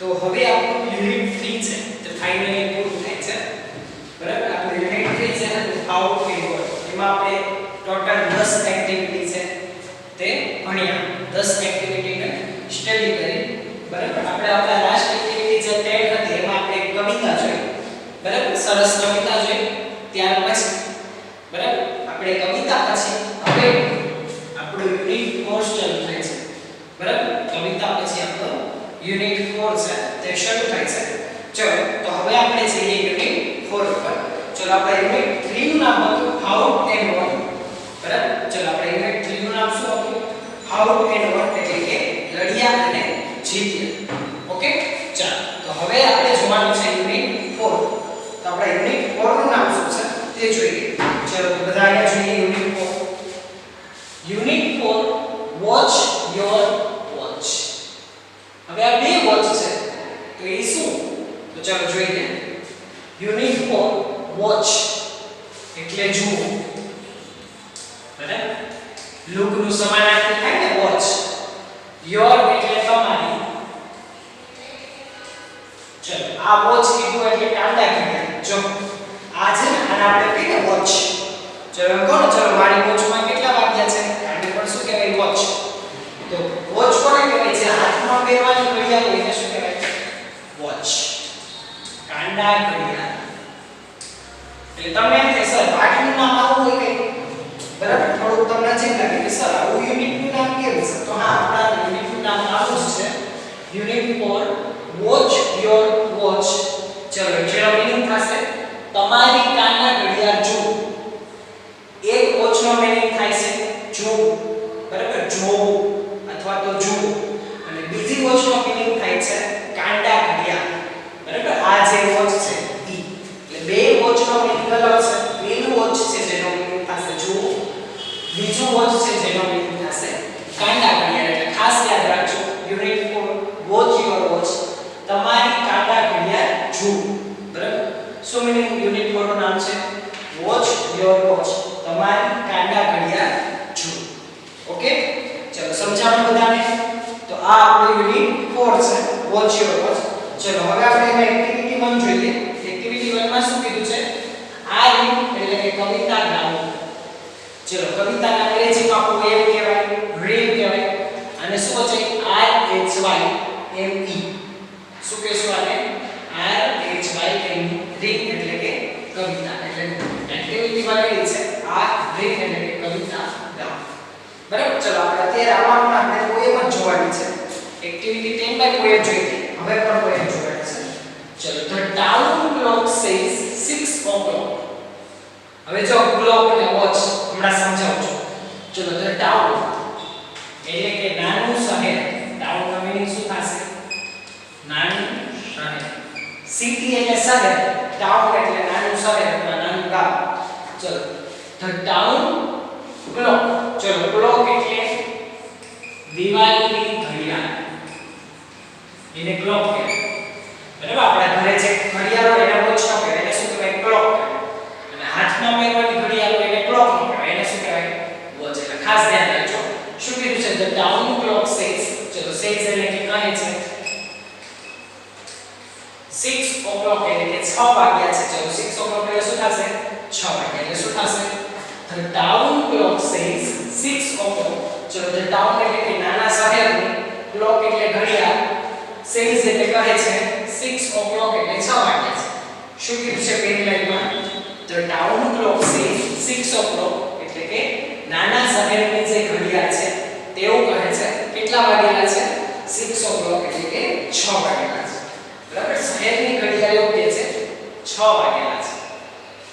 તો હવે આપણું યુનિટ 3 છે તો ફાઇનલી પૂરું થાય છે બરાબર આપણું યુનિટ 3 છે ને હાઉ ટુ ઇન્વોલ્વ એમાં આપણે ટોટલ 10 એક્ટિવિટી છે તે ભણ્યા 10 એક્ટિવિટીને સ્ટડી કરી બરાબર આપણે આપણા લાસ્ટ એક્ટિવિટી જે 10 હતી એમાં આપણે કવિતા જોઈ બરાબર સરસ કવિતા જોઈ ત્યાર પછી બરાબર આપણે કવિતા પછી હવે આપણું યુનિટ 4 શરૂ થાય છે બરાબર કવિતા પછી આપણો યુનિટ 4 છે તે શરૂ થાય છે ચલો તો હવે આપણે જઈએ યુનિટ 4 પર ચલો આપણે યુનિટ 3 નું નામ હતું હાઉ એન્ડ વોટ બરાબર ચલો આપણે યુનિટ 3 નું નામ શું હતું હાઉ એન્ડ વોટ એટલે કે લડ્યા અને જીત્યા ઓકે ચાલો તો હવે આપણે જોવાનું છે યુનિટ 4 તો આપણે યુનિટ 4 નું નામ શું છે તે જોઈએ ચલો બધા અહીંયા જોઈએ unit 4 unit 4 watch your watch હવે આ બે વોચ છે તો એ શું તો ચાલો જોઈએ યુનિટ 4 વોચ એટલે જુઓ બરાબર લુક નું સમાનાર્થી થાય ને વોચ યોર એટલે તમારી ચલો આ વોચ કીધું એટલે કાંડા કીધા જો આ છે ને આને આપણે કહીએ વોચ ચલો એમ કહો ને ચલો મારી વોચમાં કેટલા વાગ્યા છે આને પણ શું કહેવાય વોચ તો વોચ કોને કહેવાય છે હાથમાં પહેરવાની ઘડિયાળ એને શું કહેવાય વોચ કાંડા ઘડિયાળ એટલે તમને એમ થાય સર પાઠનું નામ આવું હોય કે બરાબર થોડું તમને નજીક લાગે કે સર આવું યુનિટનું નામ કેવું છે તો હા આપણા યુનિટનું નામ આવું જ છે યુનિટ 4 વોચ યોર વોચ ચલો જેનો મીનિંગ થશે તમારી કાંડા ઘડિયાળ જુઓ એક વોચનો મીનિંગ થાય છે જુઓ બરાબર જુઓ અથવા તો જુઓ અને બીજી વોચનો મીનિંગ થાય છે કાંડા ઘડિયાળ બરાબર આ જે વોચ છે ઈ એટલે બે વોચનો મીનિંગ અલગ છે પેલું વોચ છે જેનો મીનિંગ થશે જુઓ બીજું વોચ છે જેનો મીનિંગ થશે કાંડા ઘડિયાળ એટલે ખાસ યાદ રાખજો યુનિટ 4 વોચ યોર વોચ તમારી કાંડા ઘડિયાળ જુઓ બરાબર શું મીનિંગ યુનિટ 4 નું નામ છે વોચ યોર વોચ તમારી કાંડા ઘડિયાળ જુઓ ઓકે ચલો સમજાણું બધાને તો આ આપણું યુનિટ 4 છે વોચ યોર વોચ ચલો હવે આપણે એમાં એક્ટિવિટી 1 જોઈએ એક્ટિવિટી 1 માં શું કીધું છે આ રીડ એટલે કે કવિતા ગાઓ ચલો કવિતાના અંગ્રેજીમાં પોએમ કહેવાય રીડ કહેવાય અને શું છે R H Y M E શું કહેશું આને R H Y M E read એટલે કે કવિતા એટલે એક્ટિવિટી વાળી છે આ રીડ એટલે કે કવિતા ગાઓ બરાબર ચલો આપણે અત્યારે આમાં આપણે પોએમ જ જોવાની છે એક્ટિવિટી 10 બાય પોએમ જોઈએ હવે પણ પોએમ જોવાની છે ચલો the town clock says 6 o'clock હવે જો ક્લોક ને વોચ હમણાં સમજાવું છું ચલો ધ ટાઉન એટલે કે નાનું શહેર ટાઉન નો મીનિંગ શું થશે નાનું શહેર સિટી એટલે શહેર ટાઉન એટલે નાનું શહેર અથવા નાનું ગામ ચલો ધ ટાઉન ક્લોક ચલો ક્લોક એટલે દિવાલની ઘડિયાળ એને ક્લોક કહેવાય બરાબર આપણા ઘરે જે ઘડિયાળ હોય એને વોચ ન કહેવાય એને શું કહેવાય ક્લોક અને હાથમાં પહેરવાની ઘડિયાળ હોય એને ક્લોક ન કહેવાય એને શું કહેવાય વોચ એટલે ખાસ ધ્યાન રાખજો શું કીધું છે ધ ટાઉન ક્લોક સેઝ ચલો સેઝ એટલે કે કહે છે 6 o'clock એટલે કે 6 વાગ્યા છે ચલો 6 o'clock એટલે શું થશે 6 વાગ્યા એટલે શું થશે the town clock says 6 o'clock ચલો ધ ટાઉન એટલે કે નાના શહેરની ક્લોક એટલે ઘડિયાળ સેઝ એટલે કહે છે 6 o'clock એટલે 6 વાગ્યા છે શું કીધું છે પહેલી લાઈનમાં the town clock says 6 o'clock એટલે કે નાના શહેરની જે ઘડિયાળ છે તેઓ કહે છે કેટલા વાગેલા છે 6 o'clock એટલે કે 6 વાગેલા છે બરાબર શહેરની ઘડિયાળ એવું કહે છે 6 વાગેલા છે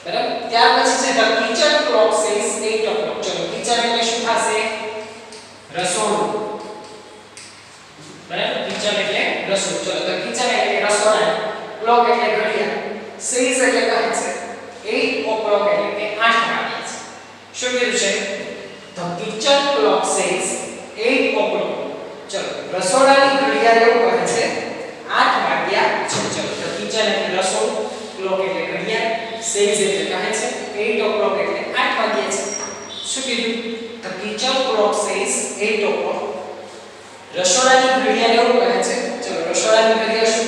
બરાબર ત્યાર પછી છે the kitchen clock says 8 o'clock ચલો કિચન એટલે શું થશે રસોડું બરાબર કિચન એટલે રસોડું ચલો ધ કિચન એટલે કે રસોડા ક્લોક એટલે ઘડિયાળ સેઝ એટલે કહે છે 8 o'clock એટલે કે 8 વાગ્યા છે શું કીધું છે the kitchen clock says 8 o'clock ચલો રસોડાની ઘડિયાળ એવું કહે છે 8 વાગ્યા છે ચલો ધ કિચન એટલે રસોડું ક્લોક એટલે ઘડિયાળ સેઝ એટલે કહે છે 8 o'clock એટલે 8 વાગ્યા છે શું કીધું the kitchen clock says 8 o'clock રસોડાની ઘડિયાળ એવું કહે છે ચલો રસોડાની ઘડિયાળ શું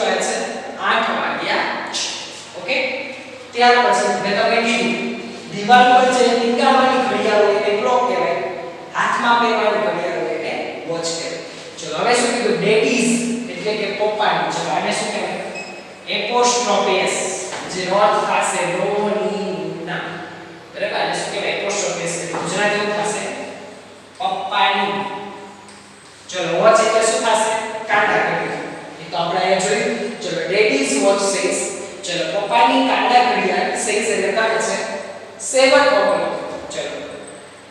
ત્યાર પછી મેં તમને કીધું દિવાલ પર જે ટીંગાવાની ઘડિયાળ હોય એને ક્લોક કહેવાય, હાથમાં પહેરવાની ઘડિયાળ હોય એને વોચ કહેવાય. ચલો હવે શું કીધું ડેડીઝ એટલે કે પપ્પાની. ચલો આને શું કહેવાય? એપોસ્ટ્રોફી જે નોટ થશે નો ની ના. બરાબર આને શું કહેવાય? એપોસ્ટ્રોફી એટલે ગુજરાતીમાં થશે પપ્પાની. ચલો વોચ એટલે શું થશે? કાંટા ઘડિયાળ. એ તો આપણે અહીંયા જોયું. ચલો ડેડીઝ વોચ સેઝ, ચલો પપ્પાની કાંટા ઘડિયાળ સેઝ એટલે કહે છે 7 o'clock. ચલો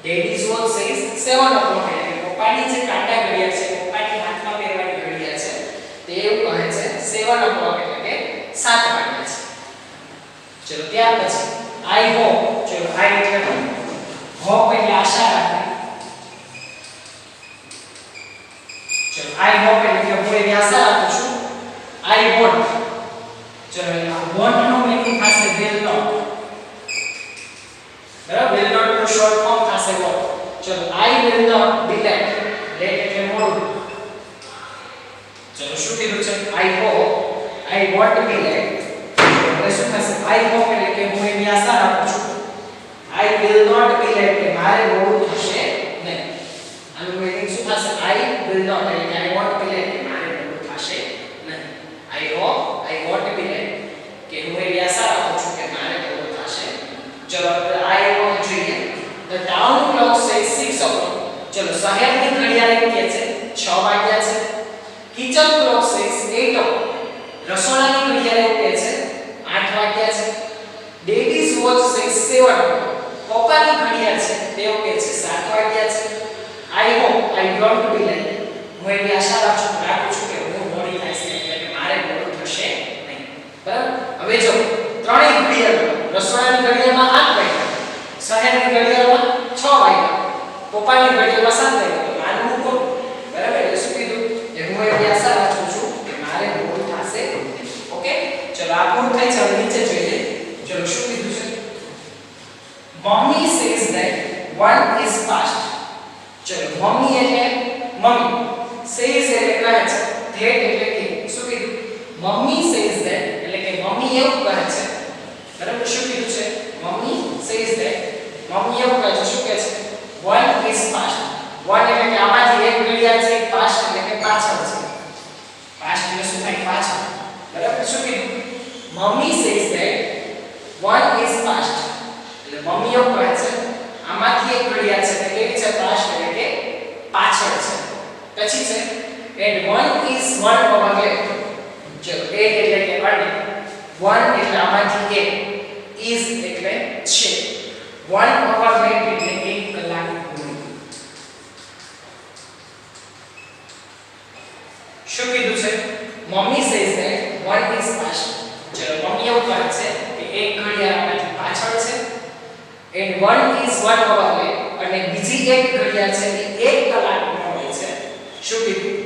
ડેડીઝ વોચ સેઝ 7 o'clock એટલે પપ્પાની જે કાંટા ઘડિયાળ છે, પપ્પાની હાથમાં પહેરવાની ઘડિયાળ છે, તે એવું કહે છે 7 o'clock એટલે કે 7 વાગ્યા છે. ચલો ત્યાર પછી આઈ હોપ. ચલો આઈ એટલે હોપ એટલે આશા રાખવી. ચલો આઈ હોપ એટલે કે હું એવી આશા રાખું છું. I won't. ચલો વોન્ટ નો મીનિંગ થશે will not. બરાબર will not નો શોર્ટ ફોર્મ થશે વોન્ટ. ચલો I will not be late. Late એટલે મોડું. ચલો શું કીધું છે? I hope I won't be late. એટલે શું થશે? આઈ હોપ એટલે કે હું એવી આશા રાખું છું. આઈ will not be late કે મારે મોડું થશે નહીં. આનું મીનિંગ શું થશે? આઈ will not એટલે કે આઈ વોન્ટ be late કે મારે મોડું થશે નહીં. આઈ hope I won't be late કે હું એવી આશા રાખું છું કે મારે મોડું થશે. ચલો આઈ હોપ જોઈએ. The town clock says 6 o'clock. ચલો શહેરની ઘડિયાળ એમ કહે છે 6 વાગ્યા છે. Kitchen clock says 8 o'clock. રસોડાની ઘડિયાળ એમ કહે છે 8 વાગ્યા છે. Daddy's watch says 7 o'clock. પપ્પાની ઘડિયાળ છે તે એમ કહે છે 7 વાગ્યા છે. I hope I don't be late. હું એવી આશા રાખું છું કે હું મોડી થઈશ નહીં એટલે કે મારે મોડું થશે નહીં. બરાબર? હવે જો ત્રણેય ઘડિયાળ રસોડાની ઘડિયાળમાં 8 વાગ્યા, શહેરની ઘડિયાળમાં 6 વાગ્યા, પપ્પાની ઘડિયાળમાં 7 વાગ્યા. તો માનવું કોણ? બરાબર? એટલે શું કીધું? કે હું એવી આશા રાખું છું કે મારે મોડું થશે નહીં. ઓકે? ચલો આ પૂરું થાય છે. હવે નીચે જોઈએ. ચલો શું કીધું છે? Mummy says that 1 is past. ચલો મમ્મી એટલે મમ્મી, સેઝ એટલે કહે છે, ધેટ એટલે કે શું કીધું? મમ્મી સેઝ ધેટ એટલે કે મમ્મી એવું કહે છે. બરાબર? શું કીધું છે? Mummy says that. મમ્મી એવું કહે છે. શું કહે છે? 1 is past. 1 એટલે કે આમાંથી એક ઘડિયાળ છે, past એટલે કે પાછળ છે. past એટલે શું થાય? પાછળ. બરાબર? શું કીધું? Mummy says that 1 is past. એટલે મમ્મી એવું કહે છે આમાંથી એક ઘડિયાળ છે તે કેવી છે? past એટલે કે પાછળ છે. પછી છે and 1 is 1 over late. ચલો 8 એટલે કે અને 1 એટલે આમાંથી એક, is એટલે છે, 1 over late એટલે 1 કલાક મોડું. શું કીધું છે? Mummy says that 1 is past. ચલો મમ્મી એવું કહે છે કે એક ઘડિયાળ આમાંથી પાછળ છે and 1 is 1 over late અને બીજી એક ઘડિયાળ છે એ 1 કલાક મોડી છે. શું કીધું?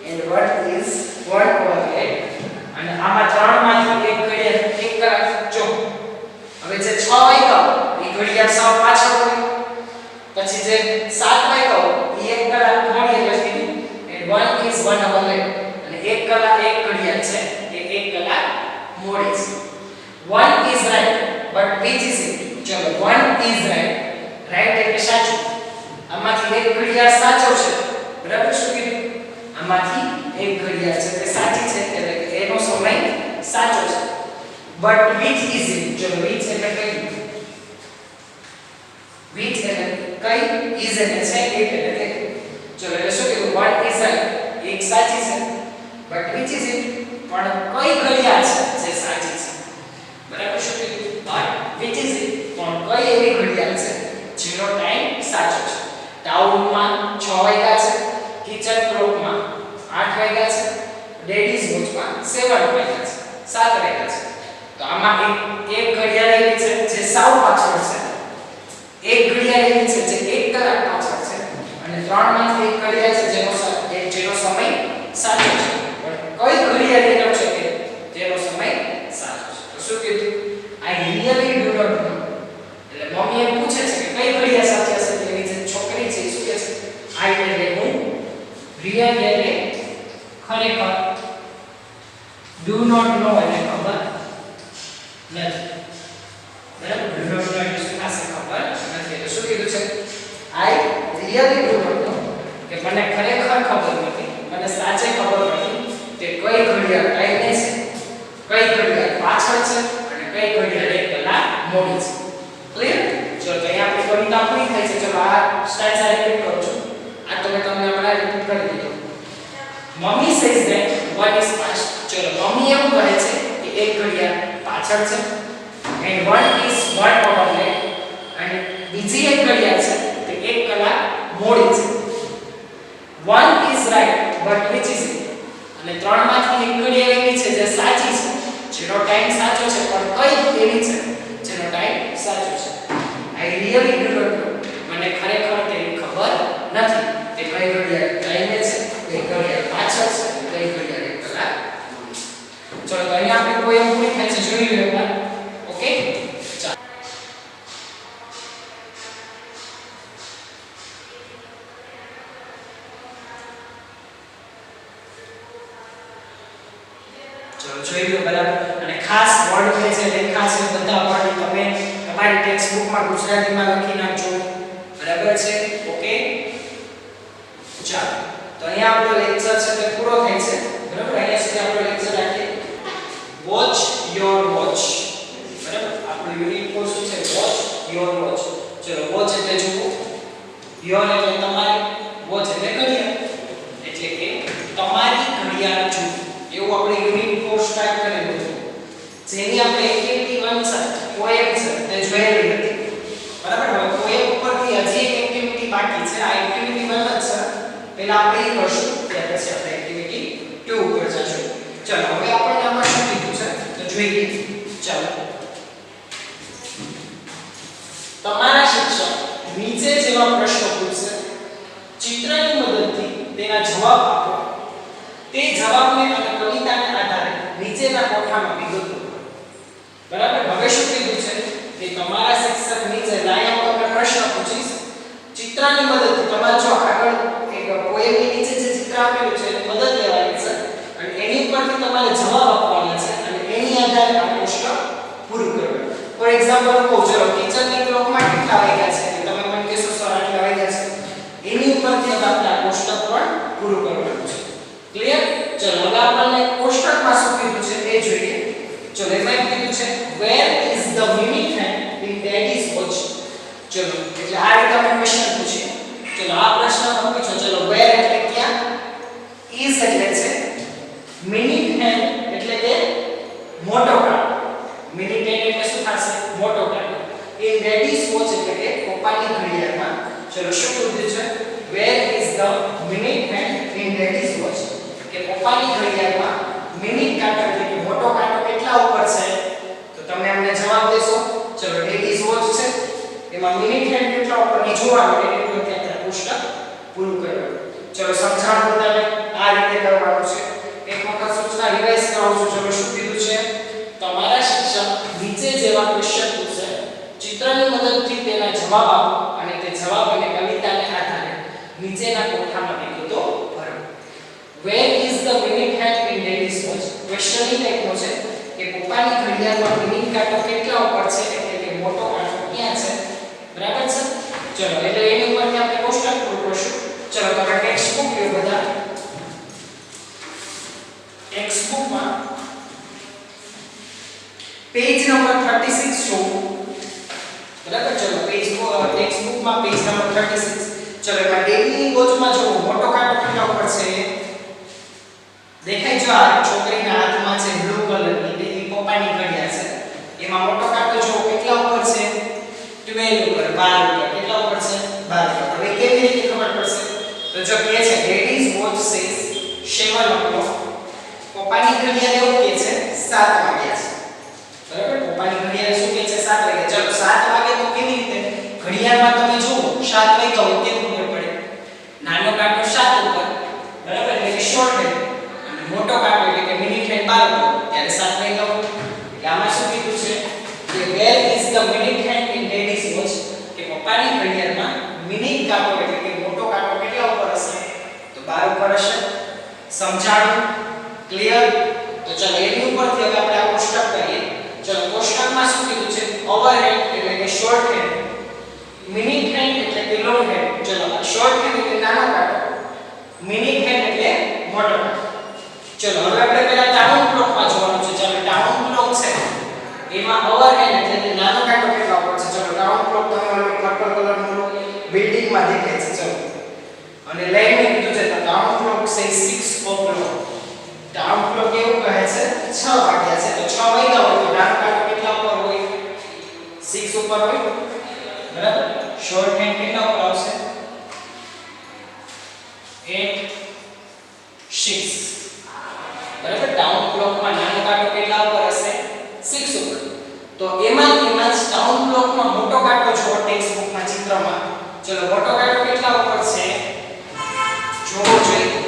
and 1 is 1 over late અને આમાં ત્રણમાંથી એક ઘડિયાળ 1 કલાક. જો હવે જે 6 વાગ્યા એ ઘડિયાળ સાવ પાછળ હોય, પછી જે 7 વાગ્યા એ 1 કલાક મોડી એટલે કીધું and 1 is 1 over late અને 1 કલાક એક ઘડિયાળ છે એ 1 કલાક મોડી છે. 1 is right but which is it? ચલો 1 is right. રાઈટ એટલે સાચું. આમાંથી એક ઘડિયાળ સાચો છે. બરાબર? શું કીધું? આમાંથી એક ઘડિયાળ છે તે સાચી છે એટલે કે એનો સમય સાચો છે. But which is it? ચલો which એટલે કઈ, which એટલે કઈ, is એટલે છે, it એટલે તે. ચલો એટલે શું કીધું? 1 is right એક સાચી છે. But which is it? પણ કઈ ઘડિયાળ છે જે સાચી છે? બરાબર? શું કીધું? but which is it? પણ કઈ એવી ઘડિયાળ છે જેનો ટાઈમ સાચો છે? ટાઉનમાં 6 વાગ્યા છે, કિચન ક્લોકમાં 8 વાગ્યા છે, ડેડીઝ વોચમાં 7 વાગ્યા છે, 7 વાગ્યા છે. તો આમાં એક ઘડિયાળ એવી છે જે સાવ પાછળ છે, એક ઘડિયાળ એવી છે જે 1 કલાક પાછળ છે અને ત્રણમાંથી એક ઘડિયાળ છે જેનો સમય સાચો છે. પણ કઈ ઘડિયાળ એનો છે કે જેનો સમય સાચો છે? તો શું કીધું? I really do not know. એટલે મમ્મી એમ પૂછે છે કે કઈ ઘડિયાળ સાચી હશે? એની જે છોકરી છે શું કહે છે? I એટલે હું, really એટલે ખરેખર, do not know એટલે ખબર નથી. રિયલી ડુ નોટ નો કે મને ખરેખર ખબર નથી અને સાચે ખબર નથી કે કઈ ઘડિયાળ ટાઈમે છે, કઈ ઘડિયાળ પાછળ છે અને કઈ ઘડિયાળ 1 કલાક મોડી છે. ક્લિયર? ચલો તો અહીંયા આપણી કવિતા પૂરી થઈ છે. ચલો આ સ્ટાઇલ સાથે રિપીટ કરું છું. આ તો મેં તમને હમણાં રિપીટ કરી દીધું. Mummy says that one is past. ચલો મમ્મી એવું કહે છે કે એક ઘડિયાળ પાછળ છે and one is 1 hour late અને બીજી એક ઘડિયાળ છે તે 1 કલાક મોડી છે. one is right but which is it? અને ત્રણમાંથી એક ઘડિયાળ એવી છે જે સાચી છે, જેનો ટાઈમ સાચો છે, પણ કઈ એવી છે જેનો ટાઈમ સાચો છે? I really do not know. મને ખરેખર તેની ખબર નથી કે કઈ ઘડિયાળ ટાઈમે છે, કઈ ઘડિયાળ પાછળ છે, કઈ ઘડિયાળ 1 કલાક મોડી છે. ચલો તો અહીંયા આપણે પોએમ પૂરી થાય છે, જોઈ લો એકવાર. ઓકે, ચલો જોઈ લો બરાબર. અને ખાસ વર્ડ કે છે લેખા છે બધા વર્ડ તમે તમારી ટેક્સ્ટ બુકમાં ગુજરાતીમાં લખી નાખજો. બરાબર છે? ઓકે, ચાલો તો અહીંયા આપણો લેક્ચર છે તે પૂરો થાય છે. બરાબર, અહીંયા સુધી આપણો લેક્ચર રાખીએ. Watch your watch. બરાબર, આપણો યુનિટ કોર્સ છે વોચ યોર વોચ. ચલો વોચ એટલે જુઓ, યોર એટલે તમારી, વોચ એટલે ઘડિયાળ, એટલે કે તમારી ઘડિયાળ જુઓ. એવું આપણે યુનિટ કોર્સ સ્ટાર્ટ કરેલું છે, જેની આપણે એક્ટિવિટી 1 છે પોએમ છે તે જોયેલી હતી. બરાબર, હવે પોએમ ઉપરથી હજી એક એક્ટિવિટી બાકી છે. આ એક્ટિવિટી 1 જ છે, પહેલા આપણે એ કરશું, ત્યાર પછી આપણે એક્ટિવિટી 2 ઉપર જશું. ચલો હવે આપણે આમાં શું કીધું છે તો જોઈએ. ચાલો, તમારા શિક્ષક નીચે જેવા પ્રશ્નો પૂછશે, ચિત્રની મદદથી તેના જવાબ આપો. તે જવાબને અને કવિતાને આધારે નીચેના કોઠામાં વિગતો લખો. બરાબર, હવે શું કીધું છે કે તમારા શિક્ષક નીચે લાઈન ઉપર પ્રશ્ન પૂછીશ, ચિત્રની મદદથી તમારે જો આગળ એક પોએમની નીચે જે ચિત્ર આપેલું છે એની મદદ લેવાની છે અને એની ઉપરથી તમારે જવાબ આપવાના છે અને એની આધારે આ કોષ્ટક પૂરું કરવાનું. ફોર એક્ઝામ્પલ કહું, ચલો કિચનની ક્લોકમાં કેટલા વાગ્યા છે તમે મને કહેશો સર આટલા વાગ્યા છે, એની ઉપરથી આપણે આ કોષ્ટક પણ પૂરું કરવાનું છે. ક્લિયર? ચલો હવે આપણને કોષ્ટકમાં શું કીધું છે એ જોઈએ. ચલો એમાં કીધું છે where is the minute hand in daddy's watch. ચલો એટલે આ રીતે આપણે ક્વેશ્ચન પૂછીએ. ચલો આ પ્રશ્ન તમે પૂછો. ચલો where એટલે ક્યાં, is એટલે છે, minute hand એટલે કે મોટો કાંટો, minute hand એટલે શું થશે મોટો કાંટો, in daddy's watch એટલે કે પપ્પાની ઘડિયાળમાં. ચલો શું કીધું છે where is the minute hand in daddy's watch કે પપ્પાની ઘડિયાળમાં મિનિટ કાંટો એટલે કે મોટો કાંટો કેટલા ઉપર છે તો તમે અમને જવાબ દેશો. ચલો ડેડીઝ વોચ છે એમાં મિનિટ હેન્ડ કેટલા ઉપર ની જોવાનું એટલે કે ત્યાં કોષ્ટક પૂરું કરવાનું. ચલો સમજાણ બધાને આ રીતે કરવાનું છે. એક વખત સૂચના રિવાઇઝ કરાવું છું. ચલો શું કીધું છે, તમારા શિક્ષક નીચે જેવા ક્વેશ્ચન પૂછશે, ચિત્રની મદદથી તેના જવાબ આપો અને તે જવાબ અને કવિતાને આધારે નીચેના કોઠામાં વિગતો ભરો. Where is the minute hand in daddy's watch? Question એ ટાઈપનો છે કે પપ્પાની ઘડિયાળમાં મિનિટ કાંટો કેટલા ઉપર છે એટલે કે મોટો કાંટો ક્યાં છે. બરાબર છે? ચલો એટલે એની ઉપરથી આપણે કોષ્ટક પૂરું કરશું. ચલો તો આપણે ટેક્સ્ટ બુક લ્યો બધા. ટેક્સ્ટ બુકમાં પેજ નંબર 36 જો. બરાબર, ચલો ટેક્સ્ટ બુકમાં પેજ નંબર 36. ચલો એમાં ડેઈલી વોચમાં જો મોટો કાંટો કેટલા ઉપર છે દેખાય. જો આ છોકરીના હાથમાં છે બ્લુ કલરની, એ પપ્પાની ઘડિયાળ છે, એમાં મોટો કાંટો જો કેટલા ઉપર છે 12 ઉપર, 12 ઉપર. કેટલા ઉપર છે 12 ઉપર. હવે કેવી રીતે ખબર પડશે તો જો કહે છે લેડીઝ વોચ સેઝ 7 o'clock, પપ્પાની ઘડિયાળ એવું કહે છે 7 વાગ્યા છે. બરાબર, પપ્પાની ઘડિયાળ શું કહે છે 7 વાગ્યા. ચલો 7 વાગે તો કેવી રીતે ઘડિયાળમાં તમે જુઓ 7 વાગ્યા હોય કેમ ખબર પડે, નાનો કાંટો 7 ઉપર, બરાબર, એટલે કે શોર્ટ હેન્ડ, મોટો કાંટો એટલે કે મિનિટ હેન્ડ 12 ત્યારે 7 વાગ્યા હોય. એટલે આમાં શું કીધું છે કે where is the minute hand in daddy's watch કે પપ્પાની ઘડિયાળમાં મિનિટ કાંટો એટલે કે મોટો કાંટો કેટલા ઉપર હશે તો 12 ઉપર હશે. સમજાણું? ક્લિયર? તો ચલો એની ઉપરથી હવે આપણે આ કોષ્ટક કરીએ. ચલો કોષ્ટકમાં શું કીધું છે ઓવર હેન્ડ એટલે કે શોર્ટ હેન્ડ, મિનિટ હેન્ડ એટલે કે લોંગ હેન્ડ. ચલો આ શોર્ટ મિનિટ હેન્ડ એટલે મોટો કાંટો. ચલો હવે આપણે પહેલા ટાઉન ક્લોકમાં જોવાનું છે. ચાલો ટાઉન ક્લોક છે એમાં અવર હેન્ડ એટલે નાનો કાંટો કેટલા ઉપર છે. ચલો ટાઉન ક્લોક તમે પર્પલ કલરનો બિલ્ડિંગમાં દેખાય છે. ચલો અને લાઈન ને કીધું છે તો ટાઉન ક્લોક છે 6 o'clock. ટાઉન ક્લોક એવું કહે છે 6 વાગ્યા છે. તો 6 વાગ્યા હોય તો નાનો કાંટો કેટલા ઉપર હોય? 6 ઉપર હોય. બરાબર. શોર્ટ હેન્ડ કેટલા ઉપર આવશે? 8 6. બરાબર. ટાઉન ક્લોકમાં નાનો કાંટો કેટલા ઉપર હશે? 6 ઉપર. તો એમાં ટાઉન ક્લોકમાં મોટો કાંટો જો ટેક્સ્ટ બુકમાં ચિત્રમાં. ચલો મોટો કાંટો કેટલા ઉપર છે? જોવો જોઈએ.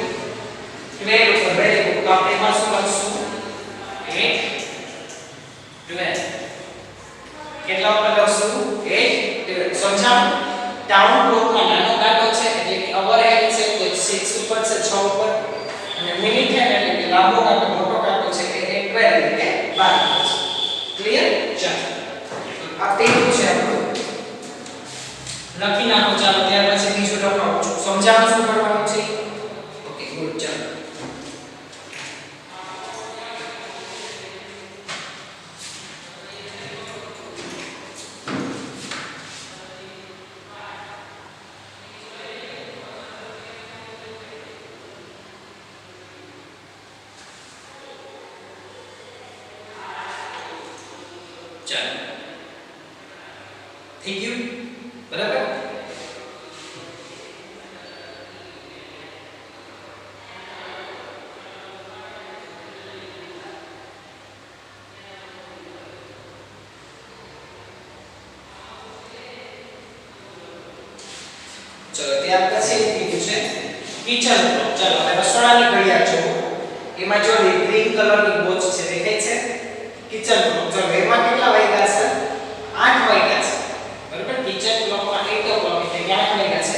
12 ઉપર. Very good. તો આપણે એમાં શું લખશું? 8 12. કેટલા ઉપર લખશું? 8 12. સમજાણું? ટાઉન ક્લોકમાં નાનો કાંટો છે એટલે કે અવર હેન્ડ છે તો 6 ઉપર છે 6 ઉપર અને મિનિટ હેન્ડ એટલે કે લાંબો કાંટો મોટો કાંટો છે એ 12 એટલે કે 12 છે. ક્લિયર? ચાલો આ પેલું છે આપણું લખી નાખો. ચાલો ત્યાર પછી બીજું લખાવું છું. સમજાવવાનું શું કરવાનું છે? Okay good. ચાલો ચાલો થઈ ગયું. બરાબર. ચલો ત્યાર પછી કીધું છે કિચન ક્લોક. ચાલો હવે રસોડાની ઘડિયાળ જોવો. એમાં જો ગ્રીન કલરની વોચ છે દેખાય છે કિચન ક્લોક. જો એમાં કેટલા વાગ્યા છે? 8 વાગ્યા છે. બરાબર. કિચન ક્લોકમાં 8 o'clock એટલે 8 વાગ્યા છે.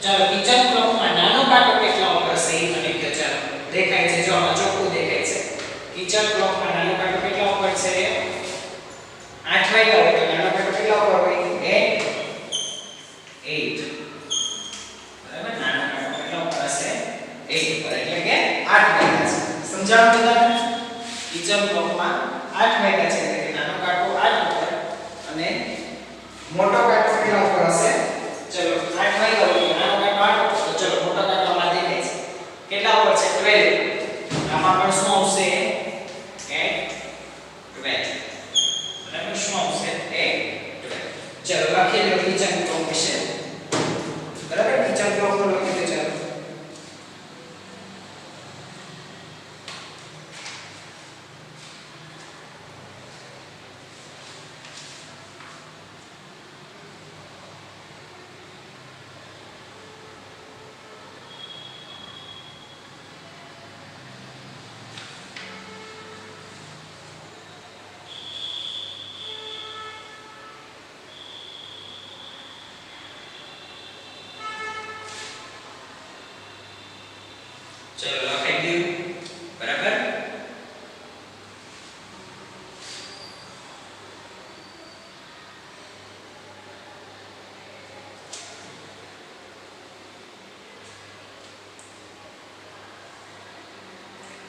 ચાલો કિચન ક્લોકમાં નાનો કાંટો કેટલા ઉપર હશે એ મને કહો. ચાલો દેખાય છે જો આમાં ચોખ્ખું દેખાય છે. કિચન ક્લોકમાં નાનો કાંટો કેટલા ઉપર છે? 8 વાગ્યા હોય તો નાનો કાંટો કેટલા ઉપર હોય? 8. બરાબર. નાનો કાંટો કેટલા ઉપર હશે? 8 ઉપર એટલે કે 8 વાગ્યા છે. સમજાણું બધાને? કિચન ક્લોકમાં 8 વાગ્યા છે એટલે કે નાનો કાંટો 8 ઉપર અને મોટો કાંટો કેટલા ઉપર હશે? ચલો 8 વાગ્યા હોય નાનો કાંટો 8 ઉપર. તો ચલો મોટો કાંટો આમાં દેખાય છે કેટલા ઉપર છે? 12. આમાં પણ શું આવશે? 8 12. બરાબર. શું આવશે? 8 12. ચલો લખી લો કિચન ક્લોક વિશે. બરાબર. કિચન ક્લોક નો લખી દો. ચાલો ચલો લખાઈ ગયું. બરાબર.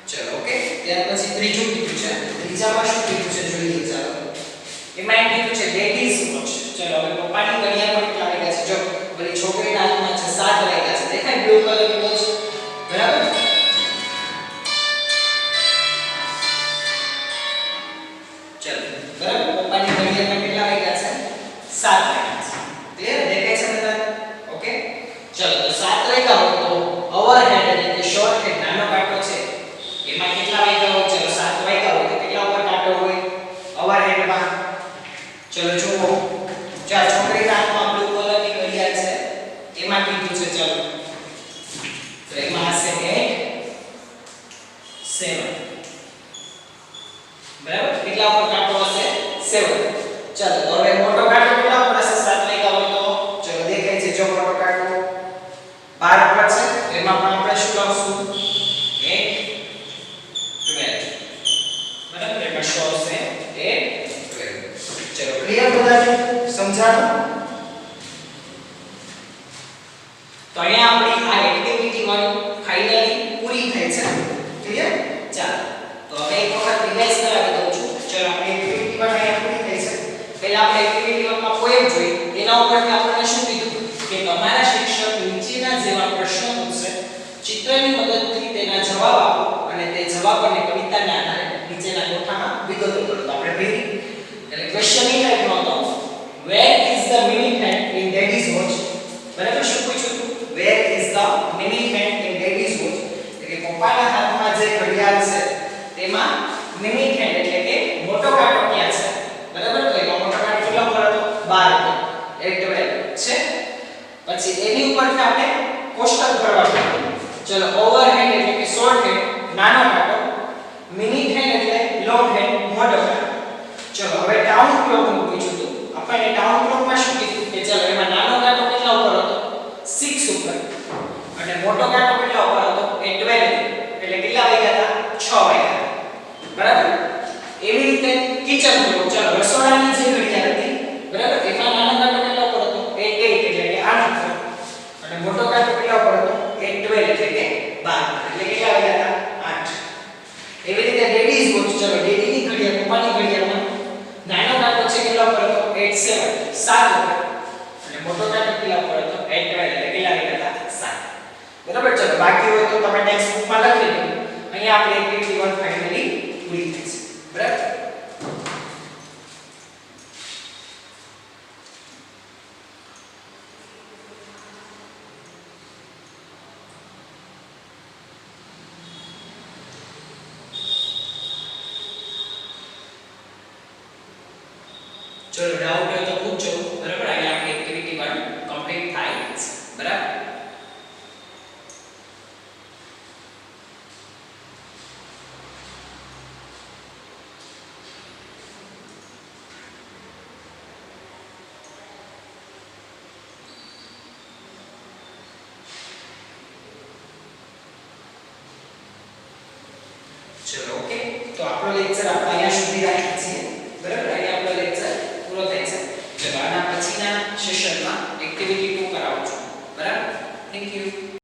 ચલો ઓકે. ત્યાર પછી ત્રીજું કીધું છે. ત્રીજામાં શું કીધું છે જોઈએ. ચાલો એમાં એમ કીધું છે લેડીઝ વોચ. ચલો હવે પપ્પાની ઘડિયાળ પર કેટલા વાગ્યા છે? જો બધી છોકરીના હાથમાં છે 7 વાગ્યા છે. દેખાય બ્લુ કલરની વોચ. બરાબર. ચલો બરાબર. પપ્પાની ઘડિયાળમાં કેટલા વાગ્યા છે? 7 વાગ્યા છે. ક્લિયર? દેખાય છે બધાને? ઓકે. ચલો તો 7 વાગ્યા હોય તો અવર હેન્ડ એટલે કે શોર્ટ હેન્ડ નાનો કાંટો છે એમાં કેટલા વાગ્યા હોય? ચલો 7 વાગ્યા હોય તો કેટલા ઉપર કાંટો હોય અવર હેન્ડમાં? ચલો જુઓ. ચાર છોકરીના હાથમાં બ્લુ કલરની ઘડિયાળ છે એમાં કીધું છે. ચલો તો એમાં હશે 8 7. બરાબર. કેટલા ઉપર કાંટો હશે? 7. ચાલો તો હવે મોટો કાંટો કેટલા ઉપર હશે? 7 વાગ્યા હોય તો ચલો દેખાય છે જો મોટો કાંટો 12 ઉપર છે. એમાં પણ આપણે શું લખશું? 8 12. બરાબર. એમાં શું આવશે? 8 12. ચલો ક્લિયર બધાને? સમજાણું? તો અહીંયા આપણી આ એક્ટિવિટી 1 છે ક્લિયર ચાલો તો હવે એક વખત રિવાઇઝ કરાવી દઉં છું ચલો આપણે એક્ટિવિટી 1 અહીંયા પૂરી થઈ છે પહેલા આપણે એક્ટિવિટી 1 માં પોએમ જોઈ એના ઉપરથી આપણને શું કીધું કે તમારા શિક્ષક નીચેના જેવા પ્રશ્નો પૂછશે ચિત્રની મદદથી તેના જવાબ આપો અને તે જવાબ અને કવિતાના આધારે નીચેના ગોઠામાં વિગતો કરો તો આપણે ભેરી એટલે ક્વેશ્ચન એ ટાઈપનો હતો where is the mini hand in daddy's watch બરાબર શું પૂછ્યું હતું where is the mini hand in daddy's watch એટલે કે પપ્પાના હાથમાં જે ઘડિયાળ છે તેમાં મિનિ hand એટલે કે મોટો કાંટો ક્યાં છે બરાબર તો એનો મોટો કાંટો કેટલો ઉપર હતો 12 હતો 12 છે પછી એની ઉપરથી આપણે કોષ્ટક કરવાનું ચલો ઓવરહેન્ડ એટલે કે શોર્ટ હેન્ડ નાનો કાંટો મિનિ હેન્ડ એટલે લોંગ હેન્ડ મોટો કાંટો ચલો હવે ટાઉન ક્લોક નું પૂછ્યું હતું આપણે ટાઉન ક્લોક માં શું કીધું કે ચલો એમાં નાનો કાંટો કેટલા ઉપર હતો 6 ઉપર અને મોટો કાંટો કેટલા ઉપર હતો એ 12 એટલે કેટલા વાગ્યા હતા 6 વાગ્યા બરાબર એવી રીતે કિચન ક્લોક ચલો રસોડાની જે ઘડિયાળ હતી બરાબર એમાં નાનો કાંટો કેટલા ઉપર હતો એ 8 એટલે કે 8 ઉપર અને મોટો કાંટો કેટલા ઉપર હતો એ 12 એટલે કે 12 એટલે કેટલા વાગ્યા હતા 8 એવી રીતે ડેડીઝ વોચ ચલો ડેડીની ઘડિયાળ પપ્પાની ઘડિયાળમાં નાનો કાંટો છે કેટલા ઉપર હતો 8 7 ઉપર અને મોટો કાંટો કેટલા ઉપર હતો 8 12 એટલે કેટલા વાગ્યા હતા 7 બરાબર ચલો બાકી હોય તો તમે ટેક્સ્ટ બુકમાં લખી લો અહીંયા આપણે એક્ટિવિટી 1 ફાઇનલી પૂરી થઈ છે બરાબર ચલો ડાઉટ હોય તો પૂછજો બરાબર અહીંયા આપણી એક્ટિવિટી 1 કમ્પ્લીટ થાય છે બરાબર ચલો ઓકે તો આપણો લેક્ચર આપણે અહીંયા સુધી રાખીએ છીએ